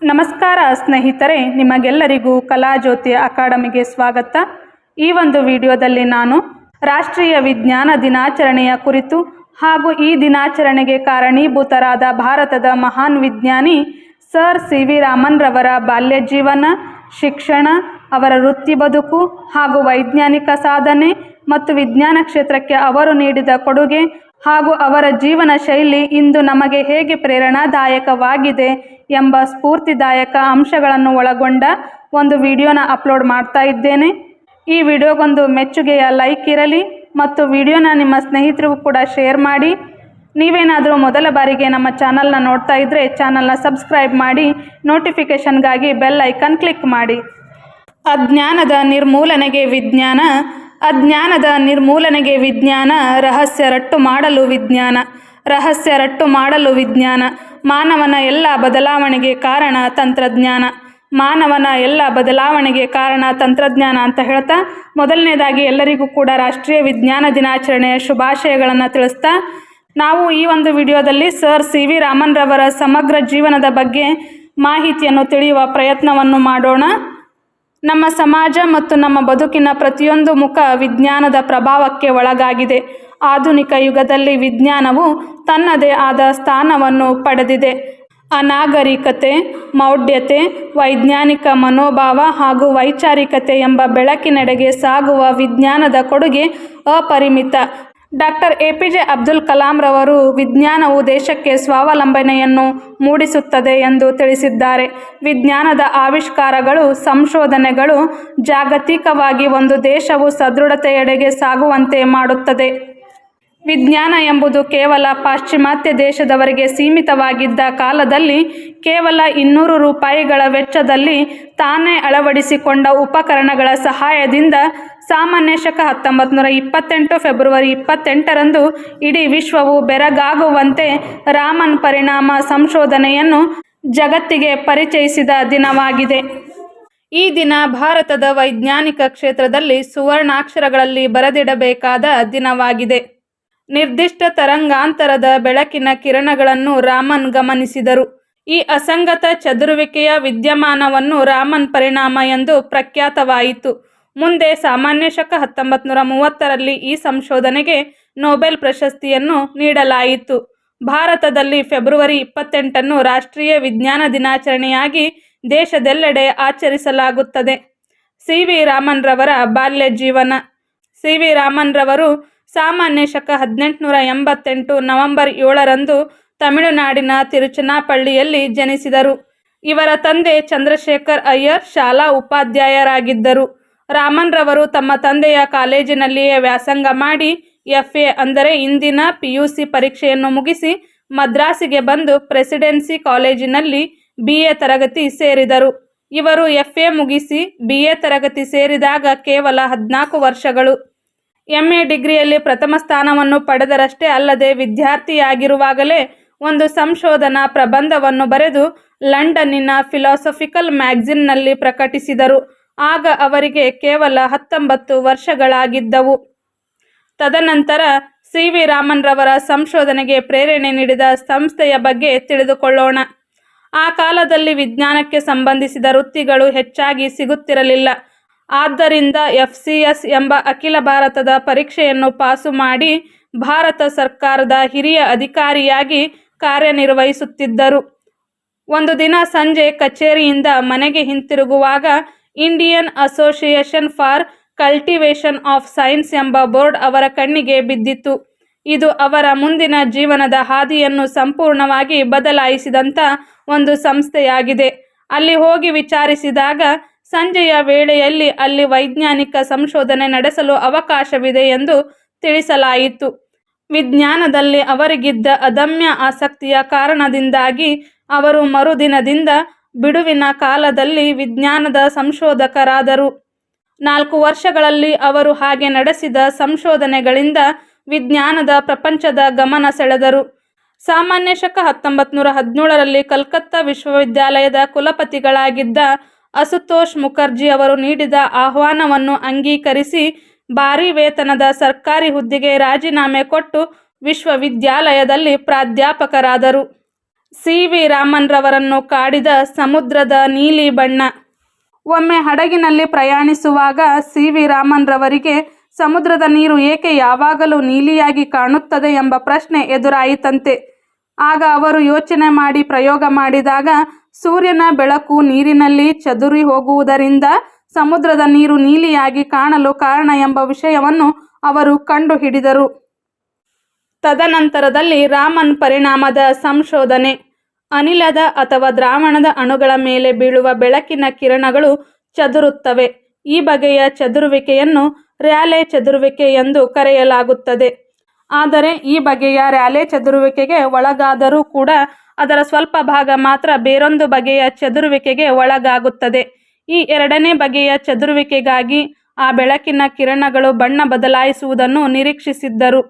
ನಮಸ್ಕಾರ ಸ್ನೇಹಿತರೆ, ನಿಮಗೆಲ್ಲರಿಗೂ ಕಲಾಜ್ಯೋತಿ ಅಕಾಡೆಮಿಗೆ ಸ್ವಾಗತ. ಈ ಒಂದು ವಿಡಿಯೋದಲ್ಲಿ ನಾನು ರಾಷ್ಟ್ರೀಯ ವಿಜ್ಞಾನ ದಿನಾಚರಣೆಯ ಕುರಿತು ಹಾಗೂ ಈ ದಿನಾಚರಣೆಗೆ ಕಾರಣೀಭೂತರಾದ ಭಾರತದ ಮಹಾನ್ ವಿಜ್ಞಾನಿ ಸರ್ ಸಿ.ವಿ. ರಾಮನ್ ರವರ ಬಾಲ್ಯ ಜೀವನ, ಶಿಕ್ಷಣ, ಅವರ ವೃತ್ತಿ ಬದುಕು ಹಾಗೂ ವೈಜ್ಞಾನಿಕ ಸಾಧನೆ ಮತ್ತು ವಿಜ್ಞಾನ ಕ್ಷೇತ್ರಕ್ಕೆ ಅವರು ನೀಡಿದ ಕೊಡುಗೆ ಹಾಗೂ ಅವರ ಜೀವನ ಶೈಲಿ ಇಂದು ನಮಗೆ ಹೇಗೆ ಪ್ರೇರಣಾದಾಯಕವಾಗಿದೆ ಎಂಬ ಸ್ಫೂರ್ತಿದಾಯಕ ಅಂಶಗಳನ್ನು ಒಳಗೊಂಡ ಒಂದು ವಿಡಿಯೋನ ಅಪ್ಲೋಡ್ ಮಾಡ್ತಾ ಇದ್ದೇನೆ. ಈ ವಿಡಿಯೋಗೊಂದು ಮೆಚ್ಚುಗೆಯ ಲೈಕ್ ಇರಲಿ ಮತ್ತು ವಿಡಿಯೋನ ನಿಮ್ಮ ಸ್ನೇಹಿತರಿಗೂ ಕೂಡ ಶೇರ್ ಮಾಡಿ. ನೀವೇನಾದರೂ ಮೊದಲ ಬಾರಿಗೆ ನಮ್ಮ ಚಾನಲ್ನ ನೋಡ್ತಾ ಇದ್ದರೆ ಚಾನಲ್ನ ಸಬ್ಸ್ಕ್ರೈಬ್ ಮಾಡಿ, ನೋಟಿಫಿಕೇಷನ್ಗಾಗಿ ಬೆಲ್ ಐಕನ್ ಕ್ಲಿಕ್ ಮಾಡಿ. ಅಜ್ಞಾನದ ನಿರ್ಮೂಲನೆಗೆ ವಿಜ್ಞಾನ, ಅಜ್ಞಾನದ ನಿರ್ಮೂಲನೆಗೆ ವಿಜ್ಞಾನ, ರಹಸ್ಯ ರಟ್ಟು ಮಾಡಲು ವಿಜ್ಞಾನ, ರಹಸ್ಯ ರಟ್ಟು ಮಾಡಲು ವಿಜ್ಞಾನ, ಮಾನವನ ಎಲ್ಲ ಬದಲಾವಣೆಗೆ ಕಾರಣ ತಂತ್ರಜ್ಞಾನ, ಮಾನವನ ಎಲ್ಲ ಬದಲಾವಣೆಗೆ ಕಾರಣ ತಂತ್ರಜ್ಞಾನ ಅಂತ ಹೇಳ್ತಾ ಮೊದಲನೇದಾಗಿ ಎಲ್ಲರಿಗೂ ಕೂಡ ರಾಷ್ಟ್ರೀಯ ವಿಜ್ಞಾನ ದಿನಾಚರಣೆಯ ಶುಭಾಶಯಗಳನ್ನು ತಿಳಿಸ್ತಾ, ನಾವು ಈ ಒಂದು ವಿಡಿಯೋದಲ್ಲಿ ಸರ್ ಸಿ.ವಿ. ರಾಮನ್ ರವರ ಸಮಗ್ರ ಜೀವನದ ಬಗ್ಗೆ ಮಾಹಿತಿಯನ್ನು ತಿಳಿಯುವ ಪ್ರಯತ್ನವನ್ನು ಮಾಡೋಣ. ನಮ್ಮ ಸಮಾಜ ಮತ್ತು ನಮ್ಮ ಬದುಕಿನ ಪ್ರತಿಯೊಂದು ಮುಖ ವಿಜ್ಞಾನದ ಪ್ರಭಾವಕ್ಕೆ ಒಳಗಾಗಿದೆ. ಆಧುನಿಕ ಯುಗದಲ್ಲಿ ವಿಜ್ಞಾನವು ತನ್ನದೇ ಆದ ಸ್ಥಾನವನ್ನು ಪಡೆದಿದೆ. ಅನಾಗರಿಕತೆ, ಮೌಢ್ಯತೆ, ವೈಜ್ಞಾನಿಕ ಮನೋಭಾವ ಹಾಗೂ ವೈಚಾರಿಕತೆ ಎಂಬ ಬೆಳಕಿನೆಡೆಗೆ ಸಾಗುವ ವಿಜ್ಞಾನದ ಕೊಡುಗೆ ಅಪರಿಮಿತ. Doctor APJ. ಅಬ್ದುಲ್ ಕಲಾಂ ರವರು ವಿಜ್ಞಾನವು ದೇಶಕ್ಕೆ ಸ್ವಾವಲಂಬನೆಯನ್ನು ಮೂಡಿಸುತ್ತದೆ ಎಂದು ತಿಳಿಸಿದ್ದಾರೆ. ವಿಜ್ಞಾನದ ಆವಿಷ್ಕಾರಗಳು, ಸಂಶೋಧನೆಗಳು ಜಾಗತಿಕವಾಗಿ ಒಂದು ದೇಶವು ಸದೃಢತೆಯೆಡೆಗೆ ಸಾಗುವಂತೆ ಮಾಡುತ್ತದೆ. ವಿಜ್ಞಾನ ಎಂಬುದು ಕೇವಲ ಪಾಶ್ಚಿಮಾತ್ಯ ದೇಶದವರಿಗೆ ಸೀಮಿತವಾಗಿದ್ದ ಕಾಲದಲ್ಲಿ ಕೇವಲ 200 ರೂಪಾಯಿಗಳ ವೆಚ್ಚದಲ್ಲಿ ತಾನೇ ಅಳವಡಿಸಿಕೊಂಡ ಉಪಕರಣಗಳ ಸಹಾಯದಿಂದ ಸಾಮಾನ್ಯ ಶಕ 1928 ಫೆಬ್ರವರಿ 28ರಂದು ಇಡೀ ವಿಶ್ವವು ಬೆರಗಾಗುವಂತೆ ರಾಮನ್ ಪರಿಣಾಮ ಸಂಶೋಧನೆಯನ್ನು ಜಗತ್ತಿಗೆ ಪರಿಚಯಿಸಿದ ದಿನವಾಗಿದೆ. ಈ ದಿನ ಭಾರತದ ವೈಜ್ಞಾನಿಕ ಕ್ಷೇತ್ರದಲ್ಲಿ ಸುವರ್ಣಾಕ್ಷರಗಳಲ್ಲಿ ಬರೆದಿಡಬೇಕಾದ ದಿನವಾಗಿದೆ. ನಿರ್ದಿಷ್ಟ ತರಂಗಾಂತರದ ಬೆಳಕಿನ ಕಿರಣಗಳನ್ನು ರಾಮನ್ ಗಮನಿಸಿದರು. ಈ ಅಸಂಗತ ಚದುರುವಿಕೆಯ ವಿದ್ಯಮಾನವನ್ನು ರಾಮನ್ ಪರಿಣಾಮ ಎಂದು ಪ್ರಖ್ಯಾತವಾಯಿತು. ಮುಂದೆ ಸಾಮಾನ್ಯ ಶಕ 1930ರಲ್ಲಿ ಈ ಸಂಶೋಧನೆಗೆ ನೊಬೆಲ್ ಪ್ರಶಸ್ತಿಯನ್ನು ನೀಡಲಾಯಿತು. ಭಾರತದಲ್ಲಿ ಫೆಬ್ರವರಿ 28ನ್ನು ರಾಷ್ಟ್ರೀಯ ವಿಜ್ಞಾನ ದಿನಾಚರಣೆಯಾಗಿ ದೇಶದೆಲ್ಲೆಡೆ ಆಚರಿಸಲಾಗುತ್ತದೆ. ಸಿ.ವಿ. ರಾಮನ್ ರವರ ಬಾಲ್ಯ ಜೀವನ. ಸಿ.ವಿ. ರಾಮನ್ ರವರು ಸಾಮಾನ್ಯ ಶಕ 1888 ನವೆಂಬರ್ 7ರಂದು ತಮಿಳುನಾಡಿನ ತಿರುಚನಾಪಳ್ಳಿಯಲ್ಲಿ ಜನಿಸಿದರು. ಇವರ ತಂದೆ ಚಂದ್ರಶೇಖರ್ ಅಯ್ಯರ್ ಶಾಲಾ ಉಪಾಧ್ಯಾಯರಾಗಿದ್ದರು. ರಾಮನ್ ರವರು ತಮ್ಮ ತಂದೆಯ ಕಾಲೇಜಿನಲ್ಲಿಯೇ ವ್ಯಾಸಂಗ ಮಾಡಿ ಎಫ್.ಎ. ಅಂದರೆ ಇಂದಿನ PUC ಪರೀಕ್ಷೆಯನ್ನು ಮುಗಿಸಿ ಮದ್ರಾಸಿಗೆ ಬಂದು ಪ್ರೆಸಿಡೆನ್ಸಿ ಕಾಲೇಜಿನಲ್ಲಿ BA ತರಗತಿ ಸೇರಿದರು. ಇವರು ಎಫ್.ಎ. ಮುಗಿಸಿ BA ತರಗತಿ ಸೇರಿದಾಗ ಕೇವಲ 14 ವರ್ಷಗಳು. MA ಡಿಗ್ರಿಯಲ್ಲಿ ಪ್ರಥಮ ಸ್ಥಾನವನ್ನು ಪಡೆದರಷ್ಟೇ ಅಲ್ಲದೆ ವಿದ್ಯಾರ್ಥಿಯಾಗಿರುವಾಗಲೇ ಒಂದು ಸಂಶೋಧನಾ ಪ್ರಬಂಧವನ್ನು ಬರೆದು ಲಂಡನ್ನಿನ ಫಿಲಾಸಫಿಕಲ್ ಮ್ಯಾಗಜಿನ್ನಲ್ಲಿ ಪ್ರಕಟಿಸಿದರು. ಆಗ ಅವರಿಗೆ ಕೇವಲ 19 ವರ್ಷಗಳಾಗಿದ್ದವು. ತದನಂತರ ಸಿ.ವಿ. ರಾಮನ್ ರವರ ಸಂಶೋಧನೆಗೆ ಪ್ರೇರಣೆ ನೀಡಿದ ಸಂಸ್ಥೆಯ ಬಗ್ಗೆ ತಿಳಿದುಕೊಳ್ಳೋಣ. ಆ ಕಾಲದಲ್ಲಿ ವಿಜ್ಞಾನಕ್ಕೆ ಸಂಬಂಧಿಸಿದ ವೃತ್ತಿಗಳು ಹೆಚ್ಚಾಗಿ ಸಿಗುತ್ತಿರಲಿಲ್ಲ. ಆದ್ದರಿಂದ FCS ಎಂಬ ಅಖಿಲ ಭಾರತದ ಪರೀಕ್ಷೆಯನ್ನು ಪಾಸು ಮಾಡಿ ಭಾರತ ಸರ್ಕಾರದ ಹಿರಿಯ ಅಧಿಕಾರಿಯಾಗಿ ಕಾರ್ಯನಿರ್ವಹಿಸುತ್ತಿದ್ದರು. ಒಂದು ದಿನ ಸಂಜೆ ಕಚೇರಿಯಿಂದ ಮನೆಗೆ ಹಿಂತಿರುಗುವಾಗ Indian Association for Cultivation of Science ಎಂಬ ಬೋರ್ಡ್ ಅವರ ಕಣ್ಣಿಗೆ ಬಿದ್ದಿತು. ಇದು ಅವರ ಮುಂದಿನ ಜೀವನದ ಹಾದಿಯನ್ನು ಸಂಪೂರ್ಣವಾಗಿ ಬದಲಾಯಿಸಿದಂಥ ಒಂದು ಸಂಸ್ಥೆಯಾಗಿದೆ. ಅಲ್ಲಿ ಹೋಗಿ ವಿಚಾರಿಸಿದಾಗ ಸಂಜೆಯ ವೇಳೆಯಲ್ಲಿ ಅಲ್ಲಿ ವೈಜ್ಞಾನಿಕ ಸಂಶೋಧನೆ ನಡೆಸಲು ಅವಕಾಶವಿದೆ ಎಂದು ತಿಳಿಸಲಾಯಿತು. ವಿಜ್ಞಾನದಲ್ಲಿ ಅವರಿಗಿದ್ದ ಅದಮ್ಯ ಆಸಕ್ತಿಯ ಕಾರಣದಿಂದಾಗಿ ಅವರು ಮರುದಿನದಿಂದ ಬಿಡುವಿನ ಕಾಲದಲ್ಲಿ ವಿಜ್ಞಾನದ ಸಂಶೋಧಕರಾದರು. 4 ವರ್ಷಗಳಲ್ಲಿ ಅವರು ಹಾಗೆ ನಡೆಸಿದ ಸಂಶೋಧನೆಗಳಿಂದ ವಿಜ್ಞಾನದ ಪ್ರಪಂಚದ ಗಮನ ಸೆಳೆದರು. ಸಾಮಾನ್ಯ ಶಕ 1917ರಲ್ಲಿ ಕಲ್ಕತ್ತಾ ವಿಶ್ವವಿದ್ಯಾಲಯದ ಕುಲಪತಿಗಳಾಗಿದ್ದ ಅಸುತೋಷ್ ಮುಖರ್ಜಿ ಅವರು ನೀಡಿದ ಆಹ್ವಾನವನ್ನು ಅಂಗೀಕರಿಸಿ ಭಾರೀ ವೇತನದ ಸರ್ಕಾರಿ ಹುದ್ದೆಗೆ ರಾಜೀನಾಮೆ ಕೊಟ್ಟು ವಿಶ್ವವಿದ್ಯಾಲಯದಲ್ಲಿ ಪ್ರಾಧ್ಯಾಪಕರಾದರು. ಸಿ.ವಿ. ರಾಮನ್ ರವರನ್ನು ಕಾಡಿದ ಸಮುದ್ರದ ನೀಲಿ ಬಣ್ಣ. ಒಮ್ಮೆ ಹಡಗಿನಲ್ಲಿ ಪ್ರಯಾಣಿಸುವಾಗ ಸಿ.ವಿ. ರಾಮನ್ ರವರಿಗೆ ಸಮುದ್ರದ ನೀರು ಏಕೆ ಯಾವಾಗಲೂ ನೀಲಿಯಾಗಿ ಕಾಣುತ್ತದೆ ಎಂಬ ಪ್ರಶ್ನೆ ಎದುರಾಯಿತಂತೆ. ಆಗ ಅವರು ಯೋಚನೆ ಮಾಡಿ ಪ್ರಯೋಗ ಮಾಡಿದಾಗ ಸೂರ್ಯನ ಬೆಳಕು ನೀರಿನಲ್ಲಿ ಚದುರಿ ಹೋಗುವುದರಿಂದ ಸಮುದ್ರದ ನೀರು ನೀಲಿಯಾಗಿ ಕಾಣಲು ಕಾರಣ ಎಂಬ ವಿಷಯವನ್ನು ಅವರು ಕಂಡುಹಿಡಿದರು. ತದನಂತರದಲ್ಲಿ ರಾಮನ್ ಪರಿಣಾಮದ ಸಂಶೋಧನೆ. ಅನಿಲದ ಅಥವಾ ದ್ರಾವಣದ ಅಣುಗಳ ಮೇಲೆ ಬೀಳುವ ಬೆಳಕಿನ ಕಿರಣಗಳು ಚದುರುತ್ತವೆ. ಈ ಬಗೆಯ ಚದುರುವಿಕೆಯನ್ನು ರ್ಯಾಲೆ ಚದುರುವಿಕೆ ಎಂದು ಕರೆಯಲಾಗುತ್ತದೆ. ಆದರೆ ಈ ಬಗೆಯ ರ್ಯಾಲೆ ಚದುರುವಿಕೆಗೆ ಒಳಗಾದರೂ ಕೂಡ ಅದರ ಸ್ವಲ್ಪ ಭಾಗ ಮಾತ್ರ ಬೇರೊಂದು ಬಗೆಯ ಚದುರುವಿಕೆಗೆ ಒಳಗಾಗುತ್ತದೆ. ಈ ಎರಡನೇ ಬಗೆಯ ಚದುರುವಿಕೆಗಾಗಿ ಆ ಬೆಳಕಿನ ಕಿರಣಗಳು ಬಣ್ಣ ಬದಲಾಯಿಸುವುದನ್ನು ನಿರೀಕ್ಷಿಸಿದ್ದರು.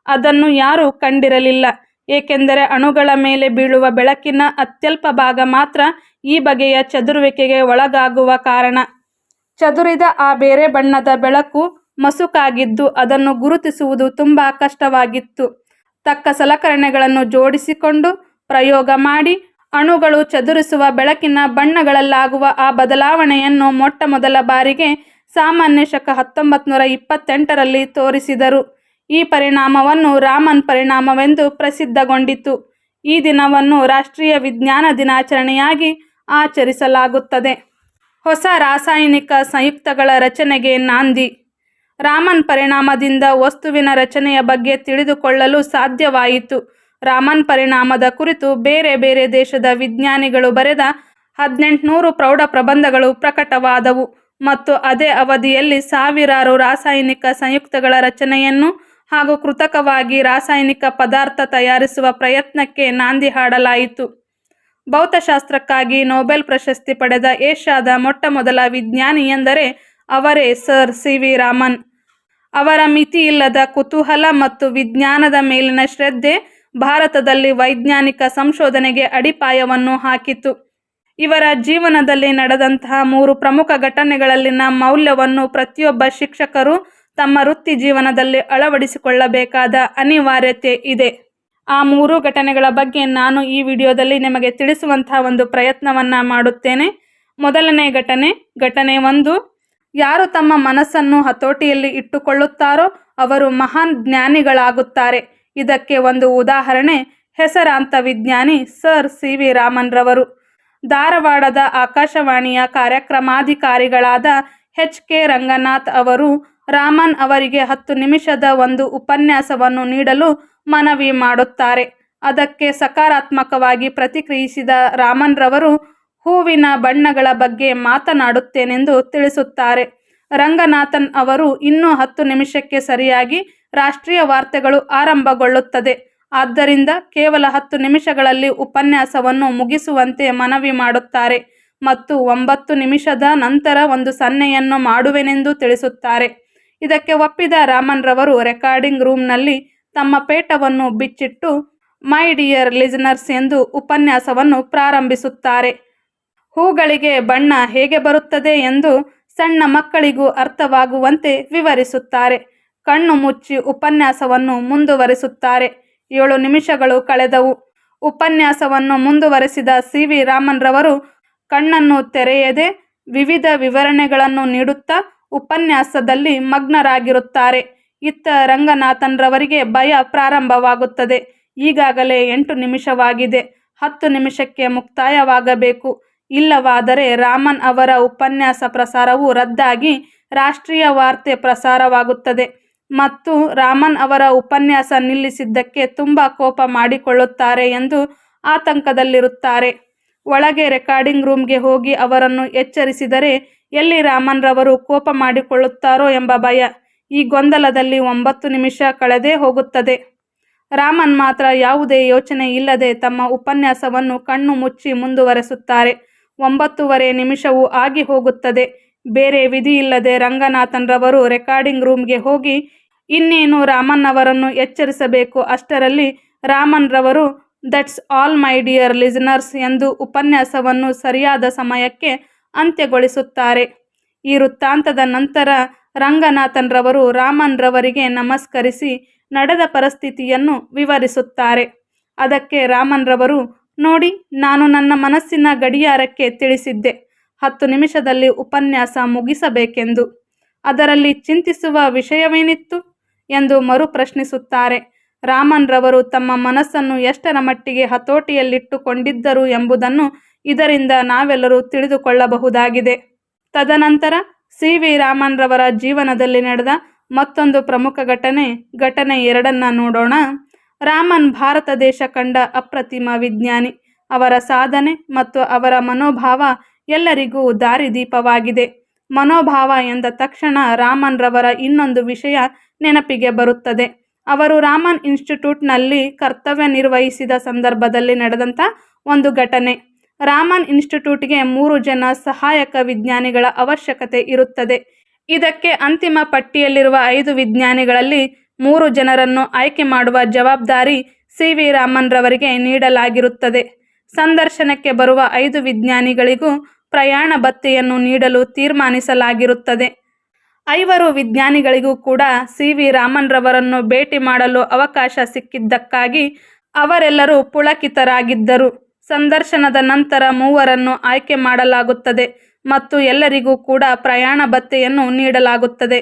ಅದನ್ನು ಯಾರೂ ಕಂಡಿರಲಿಲ್ಲ, ಏಕೆಂದರೆ ಅಣುಗಳ ಮೇಲೆ ಬೀಳುವ ಬೆಳಕಿನ ಅತ್ಯಲ್ಪ ಭಾಗ ಮಾತ್ರ ಈ ಬಗೆಯ ಚದುರುವಿಕೆಗೆ ಒಳಗಾಗುವ ಕಾರಣ. ಚದುರಿದ ಆ ಬೇರೆ ಬಣ್ಣದ ಬೆಳಕು ಮಸುಕಾಗಿದ್ದು ಅದನ್ನು ಗುರುತಿಸುವುದು ತುಂಬ ಕಷ್ಟವಾಗಿತ್ತು. ತಕ್ಕ ಸಲಕರಣೆಗಳನ್ನು ಜೋಡಿಸಿಕೊಂಡು ಪ್ರಯೋಗ ಮಾಡಿ ಅಣುಗಳು ಚದುರಿಸುವ ಬೆಳಕಿನ ಬಣ್ಣಗಳಲ್ಲಾಗುವ ಆ ಬದಲಾವಣೆಯನ್ನು ಮೊಟ್ಟ ಮೊದಲ ಬಾರಿಗೆ ಸಾಮಾನ್ಯ ಶಕ 1928ರಲ್ಲಿ ತೋರಿಸಿದರು. ಈ ಪರಿಣಾಮವನ್ನು ರಾಮನ್ ಪರಿಣಾಮವೆಂದು ಪ್ರಸಿದ್ಧಗೊಂಡಿತು. ಈ ದಿನವನ್ನು ರಾಷ್ಟ್ರೀಯ ವಿಜ್ಞಾನ ದಿನಾಚರಣೆಯಾಗಿ ಆಚರಿಸಲಾಗುತ್ತದೆ. ಹೊಸ ರಾಸಾಯನಿಕ ಸಂಯುಕ್ತಗಳ ರಚನೆಗೆ ನಾಂದಿ. ರಾಮನ್ ಪರಿಣಾಮದಿಂದ ವಸ್ತುವಿನ ರಚನೆಯ ಬಗ್ಗೆ ತಿಳಿದುಕೊಳ್ಳಲು ಸಾಧ್ಯವಾಯಿತು. ರಾಮನ್ ಪರಿಣಾಮದ ಕುರಿತು ಬೇರೆ ಬೇರೆ ದೇಶದ ವಿಜ್ಞಾನಿಗಳು ಬರೆದ 1800 ಪ್ರೌಢ ಪ್ರಬಂಧಗಳು ಪ್ರಕಟವಾದವು ಮತ್ತು ಅದೇ ಅವಧಿಯಲ್ಲಿ ಸಾವಿರಾರು ರಾಸಾಯನಿಕ ಸಂಯುಕ್ತಗಳ ರಚನೆಯನ್ನು ಹಾಗೂ ಕೃತಕವಾಗಿ ರಾಸಾಯನಿಕ ಪದಾರ್ಥ ತಯಾರಿಸುವ ಪ್ರಯತ್ನಕ್ಕೆ ನಾಂದಿ ಹಾಡಲಾಯಿತು. ಭೌತಶಾಸ್ತ್ರಕ್ಕಾಗಿ ನೊಬೆಲ್ ಪ್ರಶಸ್ತಿ ಪಡೆದ ಏಷ್ಯಾದ ಮೊಟ್ಟ ಮೊದಲ ವಿಜ್ಞಾನಿ ಎಂದರೆ ಅವರೇ ಸರ್ ಸಿ.ವಿ. ರಾಮನ್. ಅವರ ಮಿತಿಯಿಲ್ಲದ ಕುತೂಹಲ ಮತ್ತು ವಿಜ್ಞಾನದ ಮೇಲಿನ ಶ್ರದ್ಧೆ ಭಾರತದಲ್ಲಿ ವೈಜ್ಞಾನಿಕ ಸಂಶೋಧನೆಗೆ ಅಡಿಪಾಯವನ್ನು ಹಾಕಿತು. ಇವರ ಜೀವನದಲ್ಲಿ ನಡೆದಂತಹ 3 ಪ್ರಮುಖ ಘಟನೆಗಳಲ್ಲಿನ ಮೌಲ್ಯವನ್ನು ಪ್ರತಿಯೊಬ್ಬ ಶಿಕ್ಷಕರು ತಮ್ಮ ವೃತ್ತಿ ಜೀವನದಲ್ಲಿ ಅಳವಡಿಸಿಕೊಳ್ಳಬೇಕಾದ ಅನಿವಾರ್ಯತೆ ಇದೆ. ಆ 3 ಘಟನೆಗಳ ಬಗ್ಗೆ ನಾನು ಈ ವಿಡಿಯೋದಲ್ಲಿ ನಿಮಗೆ ತಿಳಿಸುವಂತಹ ಒಂದು ಪ್ರಯತ್ನವನ್ನು ಮಾಡುತ್ತೇನೆ. ಮೊದಲನೇ ಘಟನೆ 1. ಯಾರು ತಮ್ಮ ಮನಸ್ಸನ್ನು ಹತೋಟಿಯಲ್ಲಿ ಇಟ್ಟುಕೊಳ್ಳುತ್ತಾರೋ ಅವರು ಮಹಾನ್ ಜ್ಞಾನಿಗಳಾಗುತ್ತಾರೆ. ಇದಕ್ಕೆ ಒಂದು ಉದಾಹರಣೆ ಹೆಸರಾಂತ ವಿಜ್ಞಾನಿ ಸರ್ ಸಿ.ವಿ. ರಾಮನ್ ರವರು. ಧಾರವಾಡದ ಆಕಾಶವಾಣಿಯ ಕಾರ್ಯಕ್ರಮಾಧಿಕಾರಿಗಳಾದ ಎಚ್.ಕೆ. ರಂಗನಾಥ್ ಅವರು ರಾಮನ್ ಅವರಿಗೆ 10 ನಿಮಿಷದ ಒಂದು ಉಪನ್ಯಾಸವನ್ನು ನೀಡಲು ಮನವಿ ಮಾಡುತ್ತಾರೆ. ಅದಕ್ಕೆ ಸಕಾರಾತ್ಮಕವಾಗಿ ಪ್ರತಿಕ್ರಿಯಿಸಿದ ರಾಮನ್ ರವರು ಹೂವಿನ ಬಣ್ಣಗಳ ಬಗ್ಗೆ ಮಾತನಾಡುತ್ತೇನೆಂದು ತಿಳಿಸುತ್ತಾರೆ. ರಂಗನಾಥನ್ ಅವರು ಇನ್ನೂ 10 ನಿಮಿಷಕ್ಕೆ ಸರಿಯಾಗಿ ರಾಷ್ಟ್ರೀಯ ವಾರ್ತೆಗಳು ಆರಂಭಗೊಳ್ಳುತ್ತದೆ. ಆದ್ದರಿಂದ ಕೇವಲ 10 ನಿಮಿಷಗಳಲ್ಲಿ ಉಪನ್ಯಾಸವನ್ನು ಮುಗಿಸುವಂತೆ ಮನವಿ ಮಾಡುತ್ತಾರೆ ಮತ್ತು 9 ನಿಮಿಷದ ನಂತರ ಒಂದು ಸನ್ನೆಯನ್ನು ಮಾಡುವೆನೆಂದು ತಿಳಿಸುತ್ತಾರೆ. ಇದಕ್ಕೆ ಒಪ್ಪಿದ ರಾಮನ್ ರವರು ರೆಕಾರ್ಡಿಂಗ್ ರೂಮ್ನಲ್ಲಿ ತಮ್ಮ ಪೇಟವನ್ನು ಬಿಚ್ಚಿಟ್ಟು ಮೈ ಡಿಯರ್ ಲಿಸನರ್ಸ್ ಎಂದು ಉಪನ್ಯಾಸವನ್ನು ಪ್ರಾರಂಭಿಸುತ್ತಾರೆ. ಹೂಗಳಿಗೆ ಬಣ್ಣ ಹೇಗೆ ಬರುತ್ತದೆ ಎಂದು ಸಣ್ಣ ಮಕ್ಕಳಿಗೂ ಅರ್ಥವಾಗುವಂತೆ ವಿವರಿಸುತ್ತಾರೆ. ಕಣ್ಣು ಮುಚ್ಚಿ ಉಪನ್ಯಾಸವನ್ನು ಮುಂದುವರಿಸುತ್ತಾರೆ. 7 ನಿಮಿಷಗಳು ಕಳೆದವು. ಉಪನ್ಯಾಸವನ್ನು ಮುಂದುವರೆಸಿದ ಸಿ.ವಿ. ರಾಮನ್ ರವರು ಕಣ್ಣನ್ನು ತೆರೆಯದೆ ವಿವಿಧ ವಿವರಣೆಗಳನ್ನು ನೀಡುತ್ತಾ ಉಪನ್ಯಾಸದಲ್ಲಿ ಮಗ್ನರಾಗಿರುತ್ತಾರೆ. ಇತ್ತ ರಂಗನಾಥನ್ ರವರಿಗೆ ಭಯ ಪ್ರಾರಂಭವಾಗುತ್ತದೆ. ಈಗಾಗಲೇ 8 ನಿಮಿಷವಾಗಿದೆ. 10 ನಿಮಿಷಕ್ಕೆ ಮುಕ್ತಾಯವಾಗಬೇಕು. ಇಲ್ಲವಾದರೆ ರಾಮನ್ ಅವರ ಉಪನ್ಯಾಸ ಪ್ರಸಾರವು ರದ್ದಾಗಿ ರಾಷ್ಟ್ರೀಯ ವಾರ್ತೆ ಪ್ರಸಾರವಾಗುತ್ತದೆ ಮತ್ತು ರಾಮನ್ ಅವರ ಉಪನ್ಯಾಸ ನಿಲ್ಲಿಸಿದ್ದಕ್ಕೆ ತುಂಬ ಕೋಪ ಮಾಡಿಕೊಳ್ಳುತ್ತಾರೆ ಎಂದು ಆತಂಕದಲ್ಲಿರುತ್ತಾರೆ. ಒಳಗೆ ರೆಕಾರ್ಡಿಂಗ್ ರೂಮ್ಗೆ ಹೋಗಿ ಅವರನ್ನು ಎಚ್ಚರಿಸಿದರೆ ಎಲ್ಲಿ ರಾಮನ್ ರವರು ಕೋಪ ಮಾಡಿಕೊಳ್ಳುತ್ತಾರೋ ಎಂಬ ಭಯ. ಈ ಗೊಂದಲದಲ್ಲಿ 9 ನಿಮಿಷ ಕಳೆದೇ ಹೋಗುತ್ತದೆ. ರಾಮನ್ ಮಾತ್ರ ಯಾವುದೇ ಯೋಚನೆ ಇಲ್ಲದೆ ತಮ್ಮ ಉಪನ್ಯಾಸವನ್ನು ಕಣ್ಣು ಮುಚ್ಚಿ ಮುಂದುವರೆಸುತ್ತಾರೆ. 9:15 ನಿಮಿಷವೂ ಆಗಿ ಹೋಗುತ್ತದೆ. ಬೇರೆ ವಿಧಿಯಿಲ್ಲದೆ ರಂಗನಾಥನ್ ರವರು ರೆಕಾರ್ಡಿಂಗ್ ರೂಮ್ಗೆ ಹೋಗಿ ಇನ್ನೇನು ರಾಮನ್ ಅವರನ್ನು ಎಚ್ಚರಿಸಬೇಕು. ಅಷ್ಟರಲ್ಲಿ ರಾಮನ್ ರವರು that's all my dear listeners ಎಂದು ಉಪನ್ಯಾಸವನ್ನು ಸರಿಯಾದ ಸಮಯಕ್ಕೆ ಅಂತ್ಯಗೊಳಿಸುತ್ತಾರೆ. ಈ ವೃತ್ತಾಂತದ ನಂತರ ರಂಗನಾಥನ್ ರವರು ರಾಮನ್ ರವರಿಗೆ ನಮಸ್ಕರಿಸಿ ನಡೆದ ಪರಿಸ್ಥಿತಿಯನ್ನು ವಿವರಿಸುತ್ತಾರೆ. ಅದಕ್ಕೆ ರಾಮನ್ ರವರು ನೋಡಿ, ನಾನು ನನ್ನ ಮನಸ್ಸಿನ ಗಡಿಯಾರಕ್ಕೆ ತಿಳಿಸಿದ್ದೆ 10 ನಿಮಿಷದಲ್ಲಿ ಉಪನ್ಯಾಸ ಮುಗಿಸಬೇಕೆಂದು. ಅದರಲ್ಲಿ ಚಿಂತಿಸುವ ವಿಷಯವೇನಿತ್ತು ಎಂದು ಮರು ಪ್ರಶ್ನಿಸುತ್ತಾರೆ. ರಾಮನ್ ರವರು ತಮ್ಮ ಮನಸ್ಸನ್ನು ಎಷ್ಟರ ಮಟ್ಟಿಗೆ ಹತೋಟಿಯಲ್ಲಿಟ್ಟುಕೊಂಡಿದ್ದರು ಎಂಬುದನ್ನು ಇದರಿಂದ ನಾವೆಲ್ಲರೂ ತಿಳಿದುಕೊಳ್ಳಬಹುದಾಗಿದೆ. ತದನಂತರ ಸಿ.ವಿ. ರಾಮನ್ ರವರ ಜೀವನದಲ್ಲಿ ನಡೆದ ಮತ್ತೊಂದು ಪ್ರಮುಖ ಘಟನೆ 2 ನೋಡೋಣ. ರಾಮನ್ ಭಾರತ ದೇಶ ಕಂಡ ಅಪ್ರತಿಮ ವಿಜ್ಞಾನಿ. ಅವರ ಸಾಧನೆ ಮತ್ತು ಅವರ ಮನೋಭಾವ ಎಲ್ಲರಿಗೂ ದಾರಿದೀಪವಾಗಿದೆ. ಮನೋಭಾವ ಎಂದ ತಕ್ಷಣ ರಾಮನ್ ರವರ ಇನ್ನೊಂದು ವಿಷಯ ನೆನಪಿಗೆ ಬರುತ್ತದೆ. ಅವರು ರಾಮನ್ ಇನ್ಸ್ಟಿಟ್ಯೂಟ್ನಲ್ಲಿ ಕರ್ತವ್ಯ ನಿರ್ವಹಿಸಿದ ಸಂದರ್ಭದಲ್ಲಿ ನಡೆದಂಥ ಒಂದು ಘಟನೆ. ರಾಮನ್ ಇನ್ಸ್ಟಿಟ್ಯೂಟ್ಗೆ 3 ಜನ ಸಹಾಯಕ ವಿಜ್ಞಾನಿಗಳ ಅವಶ್ಯಕತೆ ಇರುತ್ತದೆ. ಇದಕ್ಕೆ ಅಂತಿಮ ಪಟ್ಟಿಯಲ್ಲಿರುವ 5 ವಿಜ್ಞಾನಿಗಳಲ್ಲಿ 3 ಜನರನ್ನು ಆಯ್ಕೆ ಮಾಡುವ ಜವಾಬ್ದಾರಿ ಸಿ.ವಿ. ರಾಮನ್ ರವರಿಗೆ ನೀಡಲಾಗಿರುತ್ತದೆ. ಸಂದರ್ಶನಕ್ಕೆ ಬರುವ 5 ವಿಜ್ಞಾನಿಗಳಿಗೂ ಪ್ರಯಾಣ ಭತ್ಯೆಯನ್ನು ನೀಡಲು ತೀರ್ಮಾನಿಸಲಾಗಿರುತ್ತದೆ. 5 ವಿಜ್ಞಾನಿಗಳಿಗೂ ಕೂಡ ಸಿ.ವಿ. ರಾಮನ್ ರವರನ್ನು ಭೇಟಿ ಮಾಡಲು ಅವಕಾಶ ಸಿಕ್ಕಿದ್ದಕ್ಕಾಗಿ ಅವರೆಲ್ಲರೂ ಪುಳಕಿತರಾಗಿದ್ದರು. ಸಂದರ್ಶನದ ನಂತರ 3ರನ್ನು ಆಯ್ಕೆ ಮಾಡಲಾಗುತ್ತದೆ ಮತ್ತು ಎಲ್ಲರಿಗೂ ಕೂಡ ಪ್ರಯಾಣ ಭತ್ಯೆಯನ್ನು ನೀಡಲಾಗುತ್ತದೆ.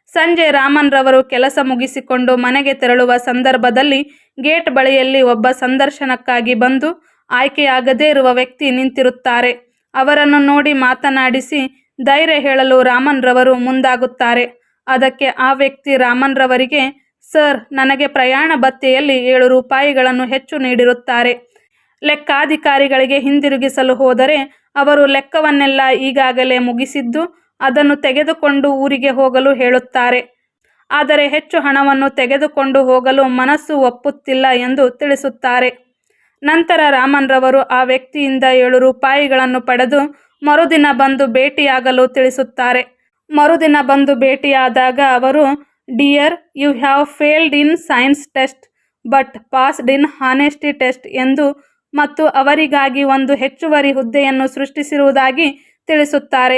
ಸಂಜೆ ರಾಮನ್ ರವರು ಕೆಲಸ ಮುಗಿಸಿಕೊಂಡು ಮನೆಗೆ ತೆರಳುವ ಸಂದರ್ಭದಲ್ಲಿ ಗೇಟ್ ಬಳಿಯಲ್ಲಿ ಒಬ್ಬ ಸಂದರ್ಶನಕ್ಕಾಗಿ ಬಂದು ಆಯ್ಕೆಯಾಗದೇ ಇರುವ ವ್ಯಕ್ತಿ ನಿಂತಿರುತ್ತಾರೆ. ಅವರನ್ನು ನೋಡಿ ಮಾತನಾಡಿಸಿ ಧೈರ್ಯ ಹೇಳಲು ರಾಮನ್ ರವರು ಮುಂದಾಗುತ್ತಾರೆ. ಅದಕ್ಕೆ ಆ ವ್ಯಕ್ತಿ ರಾಮನ್ ರವರಿಗೆ, ಸರ್, ನನಗೆ ಪ್ರಯಾಣ ಭತ್ಯೆಯಲ್ಲಿ 7 ರೂಪಾಯಿಗಳನ್ನು ಹೆಚ್ಚು ನೀಡಿರುತ್ತಾರೆ. ಲೆಕ್ಕಾಧಿಕಾರಿಗಳಿಗೆ ಹಿಂದಿರುಗಿಸಲು ಹೋದರೆ ಅವರು ಲೆಕ್ಕವನ್ನೆಲ್ಲ ಈಗಾಗಲೇ ಮುಗಿಸಿದ್ದು ಅದನ್ನು ತೆಗೆದುಕೊಂಡು ಊರಿಗೆ ಹೋಗಲು ಹೇಳುತ್ತಾರೆ. ಆದರೆ ಹೆಚ್ಚು ಹಣವನ್ನು ತೆಗೆದುಕೊಂಡು ಹೋಗಲು ಮನಸ್ಸು ಒಪ್ಪುತ್ತಿಲ್ಲ ಎಂದು ತಿಳಿಸುತ್ತಾರೆ. ನಂತರ ರಾಮನ್ ರವರು ಆ ವ್ಯಕ್ತಿಯಿಂದ 7 ರೂಪಾಯಿಗಳನ್ನು ಪಡೆದು ಮರುದಿನ ಬಂದು ಭೇಟಿಯಾಗಲು ತಿಳಿಸುತ್ತಾರೆ. ಮರುದಿನ ಬಂದು ಭೇಟಿಯಾದಾಗ ಅವರು, dear, you have failed in science test but passed in honesty test ಎಂದು ಮತ್ತು ಅವರಿಗಾಗಿ ಒಂದು ಹೆಚ್ಚುವರಿ ಹುದ್ದೆಯನ್ನು ಸೃಷ್ಟಿಸಿರುವುದಾಗಿ ತಿಳಿಸುತ್ತಾರೆ.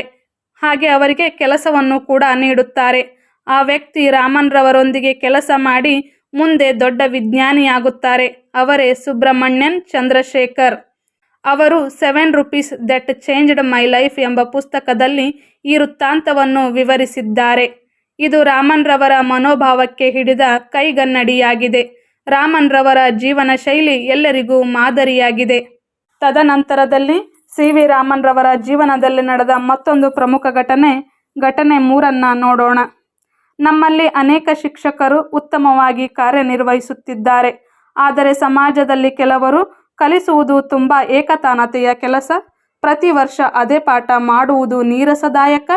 ಹಾಗೆ ಅವರಿಗೆ ಕೆಲಸವನ್ನು ಕೂಡ ನೀಡುತ್ತಾರೆ. ಆ ವ್ಯಕ್ತಿ ರಾಮನ್ ರವರೊಂದಿಗೆ ಕೆಲಸ ಮಾಡಿ ಮುಂದೆ ದೊಡ್ಡ ವಿಜ್ಞಾನಿಯಾಗುತ್ತಾರೆ. ಅವರೇ ಸುಬ್ರಹ್ಮಣ್ಯನ್ ಚಂದ್ರಶೇಖರ್. ಅವರು 7 rupees that changed my life ಎಂಬ ಪುಸ್ತಕದಲ್ಲಿ ಈ ವೃತ್ತಾಂತವನ್ನು ವಿವರಿಸಿದ್ದಾರೆ. ಇದು ರಾಮನ್ ರವರ ಮನೋಭಾವಕ್ಕೆ ಹಿಡಿದ ಕೈಗನ್ನಡಿಯಾಗಿದೆ. ರಾಮನ್ ರವರ ಜೀವನ ಶೈಲಿ ಎಲ್ಲರಿಗೂ ಮಾದರಿಯಾಗಿದೆ. ತದನಂತರದಲ್ಲಿ ಸಿ.ವಿ. ರಾಮನ್ ರವರ ಜೀವನದಲ್ಲಿ ನಡೆದ ಮತ್ತೊಂದು ಪ್ರಮುಖ ಘಟನೆ 3 ನೋಡೋಣ. ನಮ್ಮಲ್ಲಿ ಅನೇಕ ಶಿಕ್ಷಕರು ಉತ್ತಮವಾಗಿ ಕಾರ್ಯನಿರ್ವಹಿಸುತ್ತಿದ್ದಾರೆ. ಆದರೆ ಸಮಾಜದಲ್ಲಿ ಕೆಲವರು ಕಲಿಸುವುದು ತುಂಬ ಏಕತಾನತೆಯ ಕೆಲಸ, ಪ್ರತಿ ವರ್ಷ ಅದೇ ಪಾಠ ಮಾಡುವುದು ನೀರಸದಾಯಕ,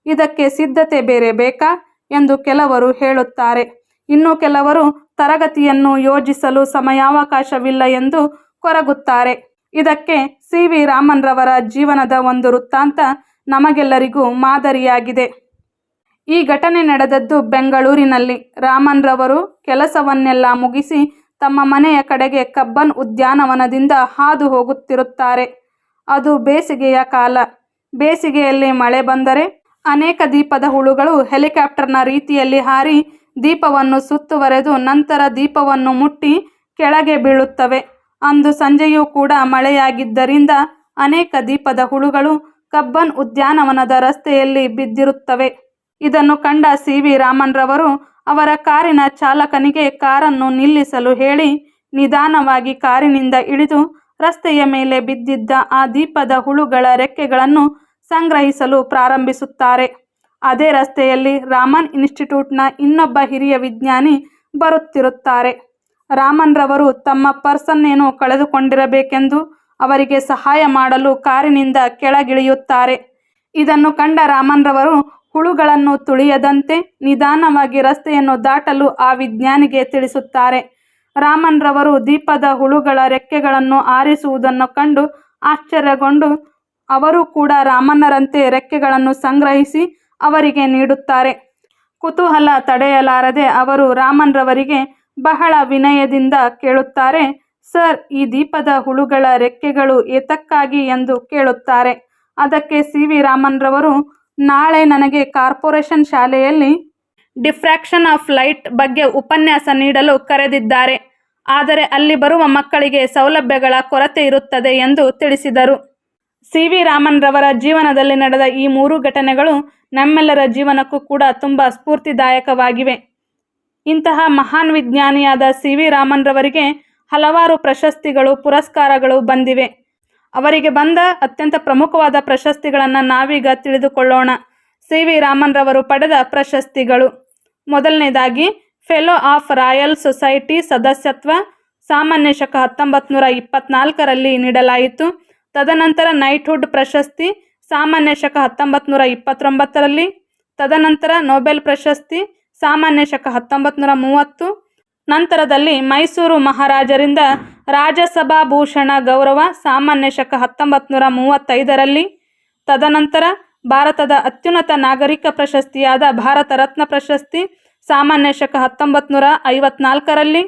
ಇದಕ್ಕೆ ಸಿದ್ಧತೆ ಬೇರೆ ಬೇಕಾ ಎಂದು ಕೆಲವರು ಹೇಳುತ್ತಾರೆ. ಇನ್ನು ಕೆಲವರು ತರಗತಿಯನ್ನು ಯೋಜಿಸಲು ಸಮಯಾವಕಾಶವಿಲ್ಲ ಎಂದು ಕೊರಗುತ್ತಾರೆ. ಇದಕ್ಕೆ ಸಿ.ವಿ. ರಾಮನ್ ರವರ ಜೀವನದ ಒಂದು ವೃತ್ತಾಂತ ನಮಗೆಲ್ಲರಿಗೂ ಮಾದರಿಯಾಗಿದೆ. ಈ ಘಟನೆ ನಡೆದದ್ದು ಬೆಂಗಳೂರಿನಲ್ಲಿ. ರಾಮನ್ ರವರು ಕೆಲಸವನ್ನೆಲ್ಲ ಮುಗಿಸಿ ತಮ್ಮ ಮನೆಯ ಕಡೆಗೆ ಕಬ್ಬನ್ ಉದ್ಯಾನವನದಿಂದ ಹಾದು ಹೋಗುತ್ತಿರುತ್ತಾರೆ. ಅದು ಬೇಸಿಗೆಯ ಕಾಲ. ಬೇಸಿಗೆಯಲ್ಲಿ ಮಳೆ ಬಂದರೆ ಅನೇಕ ದೀಪದ ಹುಳುಗಳು ಹೆಲಿಕಾಪ್ಟರ್ನ ರೀತಿಯಲ್ಲಿ ಹಾರಿ ದೀಪವನ್ನು ಸುತ್ತುವರೆದು ನಂತರ ದೀಪವನ್ನು ಮುಟ್ಟಿ ಕೆಳಗೆ ಬೀಳುತ್ತವೆ. ಅಂದು ಸಂಜೆಯೂ ಕೂಡ ಮಳೆಯಾಗಿದ್ದರಿಂದ ಅನೇಕ ದೀಪದ ಹುಳುಗಳು ಕಬ್ಬನ್ ಉದ್ಯಾನವನದ ರಸ್ತೆಯಲ್ಲಿ ಬಿದ್ದಿರುತ್ತವೆ. ಇದನ್ನು ಕಂಡ ಸಿ.ವಿ. ರಾಮನ್ ರವರು ಅವರ ಕಾರಿನ ಚಾಲಕನಿಗೆ ಕಾರನ್ನು ನಿಲ್ಲಿಸಲು ಹೇಳಿ ನಿಧಾನವಾಗಿ ಕಾರಿನಿಂದ ಇಳಿದು ರಸ್ತೆಯ ಮೇಲೆ ಬಿದ್ದಿದ್ದ ಆ ದೀಪದ ಹುಳುಗಳ ರೆಕ್ಕೆಗಳನ್ನು ಸಂಗ್ರಹಿಸಲು ಪ್ರಾರಂಭಿಸುತ್ತಾರೆ. ಅದೇ ರಸ್ತೆಯಲ್ಲಿ ರಾಮನ್ ಇನ್ಸ್ಟಿಟ್ಯೂಟ್ನ ಇನ್ನೊಬ್ಬ ಹಿರಿಯ ವಿಜ್ಞಾನಿ ಬರುತ್ತಿರುತ್ತಾರೆ. ರಾಮನ್ ರವರು ತಮ್ಮ ಪರ್ಸನ್ನೇನೋ ಕಳೆದುಕೊಂಡಿರಬೇಕೆಂದು ಅವರಿಗೆ ಸಹಾಯ ಮಾಡಲು ಕಾರಿನಿಂದ ಕೆಳಗಿಳಿಯುತ್ತಾರೆ. ಇದನ್ನು ಕಂಡ ರಾಮನ್ ರವರು ಹುಳುಗಳನ್ನು ತುಳಿಯದಂತೆ ನಿಧಾನವಾಗಿ ರಸ್ತೆಯನ್ನು ದಾಟಲು ಆ ವಿಜ್ಞಾನಿಗೆ ತಿಳಿಸುತ್ತಾರೆ. ರಾಮನ್ ರವರು ದೀಪದ ಹುಳುಗಳ ರೆಕ್ಕೆಗಳನ್ನು ಆರಿಸುವುದನ್ನು ಕಂಡು ಆಶ್ಚರ್ಯಗೊಂಡು ಅವರು ಕೂಡ ರಾಮನ್ನರಂತೆ ರೆಕ್ಕೆಗಳನ್ನು ಸಂಗ್ರಹಿಸಿ ಅವರಿಗೆ ನೀಡುತ್ತಾರೆ. ಕುತೂಹಲ ತಡೆಯಲಾರದೆ ಅವರು ರಾಮನ್ ರವರಿಗೆ ಬಹಳ ವಿನಯದಿಂದ ಕೇಳುತ್ತಾರೆ, ಸರ್, ಈ ದೀಪದ ಹುಳುಗಳ ರೆಕ್ಕೆಗಳು ಏತಕ್ಕಾಗಿ ಎಂದು ಕೇಳುತ್ತಾರೆ. ಅದಕ್ಕೆ ಸಿ.ವಿ. ರಾಮನ್ ರವರು, ನಾಳೆ ನನಗೆ ಕಾರ್ಪೊರೇಷನ್ ಶಾಲೆಯಲ್ಲಿ ಡಿಫ್ರಾಕ್ಷನ್ ಆಫ್ ಲೈಟ್ ಬಗ್ಗೆ ಉಪನ್ಯಾಸ ನೀಡಲು ಕರೆದಿದ್ದಾರೆ. ಆದರೆ ಅಲ್ಲಿ ಬರುವ ಮಕ್ಕಳಿಗೆ ಸೌಲಭ್ಯಗಳ ಕೊರತೆ ಇರುತ್ತದೆ ಎಂದು ತಿಳಿಸಿದರು. ಸಿ.ವಿ. ರಾಮನ್ ರವರ ಜೀವನದಲ್ಲಿ ನಡೆದ ಈ 3 ಘಟನೆಗಳು ನಮ್ಮೆಲ್ಲರ ಜೀವನಕ್ಕೂ ಕೂಡ ತುಂಬ ಸ್ಫೂರ್ತಿದಾಯಕವಾಗಿವೆ. ಇಂತಹ ಮಹಾನ್ ವಿಜ್ಞಾನಿಯಾದ ಸಿ.ವಿ. ರಾಮನ್ ರವರಿಗೆ ಹಲವಾರು ಪ್ರಶಸ್ತಿಗಳು, ಪುರಸ್ಕಾರಗಳು ಬಂದಿವೆ. ಅವರಿಗೆ ಬಂದ ಅತ್ಯಂತ ಪ್ರಮುಖವಾದ ಪ್ರಶಸ್ತಿಗಳನ್ನು ನಾವೀಗ ತಿಳಿದುಕೊಳ್ಳೋಣ. ಸಿ.ವಿ. ರಾಮನ್ ರವರು ಪಡೆದ ಪ್ರಶಸ್ತಿಗಳು: ಮೊದಲನೇದಾಗಿ ಫೆಲೋ ಆಫ್ ರಾಯಲ್ ಸೊಸೈಟಿ ಸದಸ್ಯತ್ವ ಸಾಮಾನ್ಯ ಶಕ 1924ರಲ್ಲಿ ನೀಡಲಾಯಿತು. ತದನಂತರ ನೈಟ್ಹುಡ್ ಪ್ರಶಸ್ತಿ ಸಾಮಾನ್ಯ ಶಕ 1929ರಲ್ಲಿ. ತದನಂತರ ನೊಬೆಲ್ ಪ್ರಶಸ್ತಿ ಸಾಮಾನ್ಯ ಶಕ 1930. ನಂತರದಲ್ಲಿ ಮೈಸೂರು ಮಹಾರಾಜರಿಂದ ರಾಜಸಭಾ ಭೂಷಣ ಗೌರವ ಸಾಮಾನ್ಯ ಶಕ 1935ರಲ್ಲಿ. ತದನಂತರ ಭಾರತದ ಅತ್ಯುನ್ನತ ನಾಗರಿಕ ಪ್ರಶಸ್ತಿಯಾದ ಭಾರತ ರತ್ನ ಪ್ರಶಸ್ತಿ ಸಾಮಾನ್ಯ ಶಕ 1954ರಲ್ಲಿ.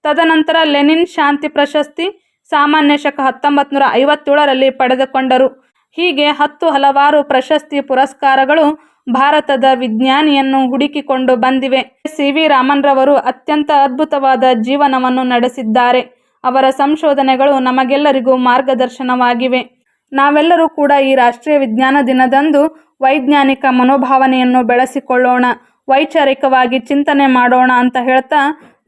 ತದನಂತರ ಲೆನಿನ್ ಶಾಂತಿ ಪ್ರಶಸ್ತಿ ಸಾಮಾನ್ಯ ಶಕ 1957ರಲ್ಲಿ ಪಡೆದುಕೊಂಡರು. ಹೀಗೆ ಹಲವಾರು ಪ್ರಶಸ್ತಿ, ಪುರಸ್ಕಾರಗಳು ಭಾರತದ ವಿಜ್ಞಾನಿಯನ್ನು ಹುಡುಕಿಕೊಂಡು ಬಂದಿವೆ. ಸಿ.ವಿ. ರಾಮನ್ ರವರು ಅತ್ಯಂತ ಅದ್ಭುತವಾದ ಜೀವನವನ್ನು ನಡೆಸಿದ್ದಾರೆ. ಅವರ ಸಂಶೋಧನೆಗಳು ನಮಗೆಲ್ಲರಿಗೂ ಮಾರ್ಗದರ್ಶನವಾಗಿವೆ. ನಾವೆಲ್ಲರೂ ಕೂಡ ಈ ರಾಷ್ಟ್ರೀಯ ವಿಜ್ಞಾನ ದಿನದಂದು ವೈಜ್ಞಾನಿಕ ಮನೋಭಾವನೆಯನ್ನು ಬೆಳೆಸಿಕೊಳ್ಳೋಣ, ವೈಚಾರಿಕವಾಗಿ ಚಿಂತನೆ ಮಾಡೋಣ ಅಂತ ಹೇಳ್ತಾ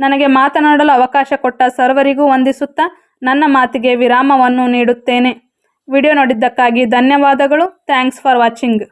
ನನಗೆ ಮಾತನಾಡಲು ಅವಕಾಶ ಕೊಟ್ಟ ಸರ್ವರಿಗೂ ವಂದಿಸುತ್ತಾ ನನ್ನ ಮಾತಿಗೆ ವಿರಾಮವನ್ನು ನೀಡುತ್ತೇನೆ. ವಿಡಿಯೋ ನೋಡಿದ್ದಕ್ಕಾಗಿ ಧನ್ಯವಾದಗಳು. Thanks for watching.